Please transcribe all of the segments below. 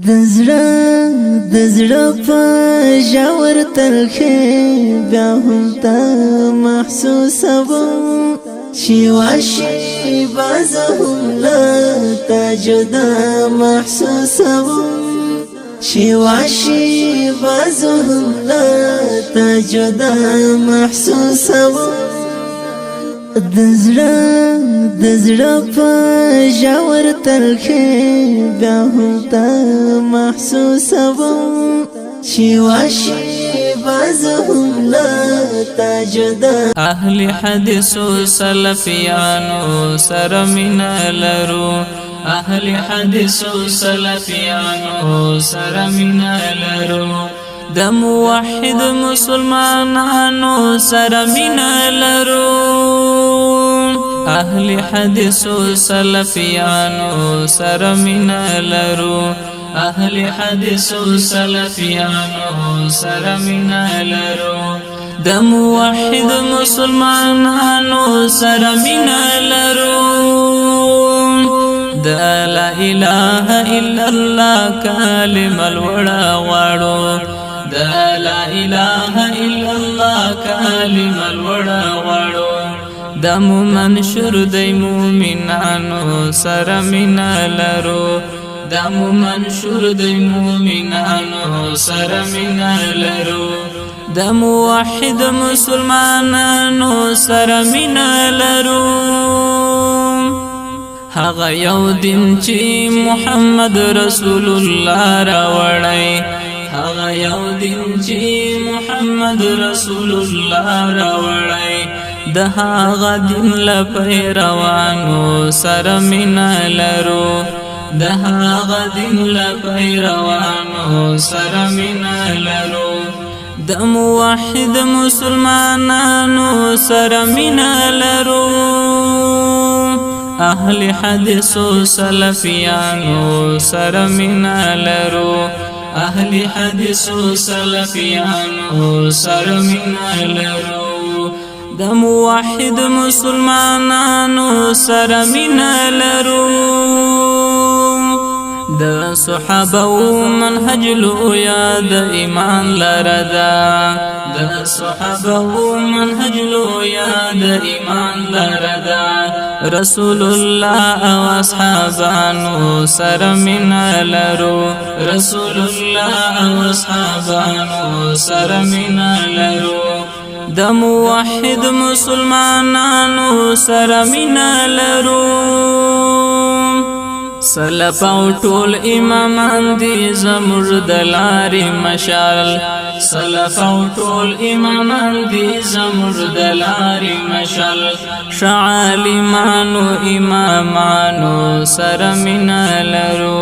دزړه په ژور تلخې بیا هم ته محسوسوم چې واشي باز هم له تا جدا محسوسوم چې واشي باز هم له تا جدا محسوسوم دزړه په ژور تلخې بیا هم ته محسوسوم چې واشي باز هم له تا جدا اهل حدیث سلفیانو سره مینه لرو اهل حدیث سلفیانو سره مینه لرو د موحد مسلمانانو سره مینه لرو اهل حدیث سلفیانو سره مینه لرو اهل حدیث سلفیانو سره مینه لرو د موحد مسلمانانو سره مینه لرو د لا اله الا الله کلمه الوړه غواړو د لا اله الا الله کلمه الوړه غواړو د منشور د مومنانو سره مینه لرو د منشور د مومنانو سره مینه لرو د موحد مسلمانانو سره مینه لرو هغه یو دین چې محمد رسول الله راوړی هغه یو دین چې محمد رسول الله راوړی د هغه دین لپیروانو سره مینه لرو د هغه دین لپیروانو سره مینه لرو د موحد مسلمانانو سره مینه لرو اهل حدیث سلفیانو سره مینه لرو اهل حدیث سلفیانو سره مینه لرو د موحد مسلمانانو سره مینه لرو د صحابه منهج لویا د ایمان لردا د صحابه منهج لویا د ایمان لردا رسول الله او اصحابانو سره مینه لرو رسول الله او اصحابانو سره مینه لرو د موحد مسلمانانو سره مینه لرو سلف او ټول امامان دي زموږ د لارې مشال سلف او ټول امامان دي زموږ د لارې مشال شعالمانو امامانو سره مینه لرو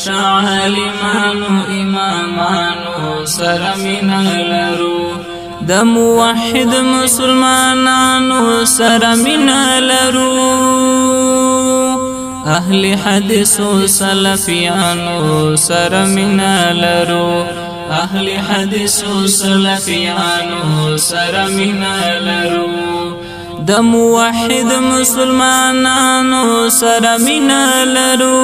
شعالمانو امامانو سره مینه لرو د موحد مسلمانانو سره مینه لرو اهل حدیث سلفیانو سره مینه لرو اهل حدیث سلفیانو سره مینه لرو د موحد مسلمانانو سره مینه لرو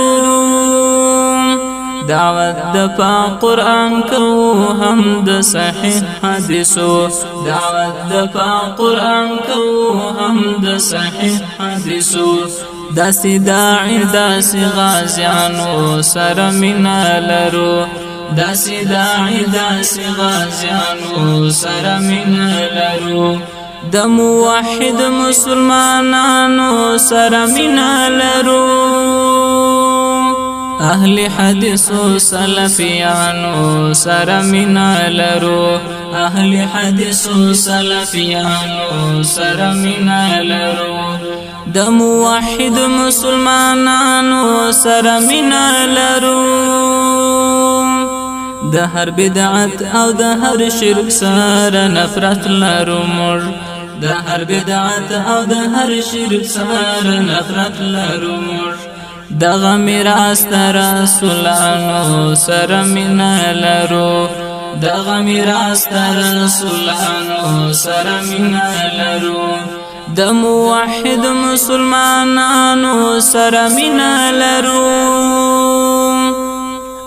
دعوت د پاک قرآن کو هم د صحیح حدیثو دعوت د پاک قرآن کو هم د صحیح حدیثو داسې داعی داسې غازیانو سره مینه لرو داسې داعی داسې غازیانو سره مینه لرو د موحد مسلمانانو سره مینه لرو اهل حدیث سلفیانو سره مینه لرو اهل حدیث سلفیانو سره مینه لرو د موحد مسلمانانو سره مینه لرو د هر بدعت او د هر شرک سره نفرت لرو موږ د هر بدعت او د هر شرک سره نفرت لرو موږ دغه میراث رسولانو سره مینه لرو دغه میراث رسولانو سره مینه لرو د موحد مسلمانانو سره مینه لرو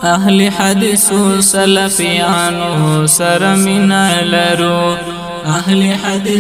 اهل حدیث و سلفیانو سره مینا لرو اهل حدیث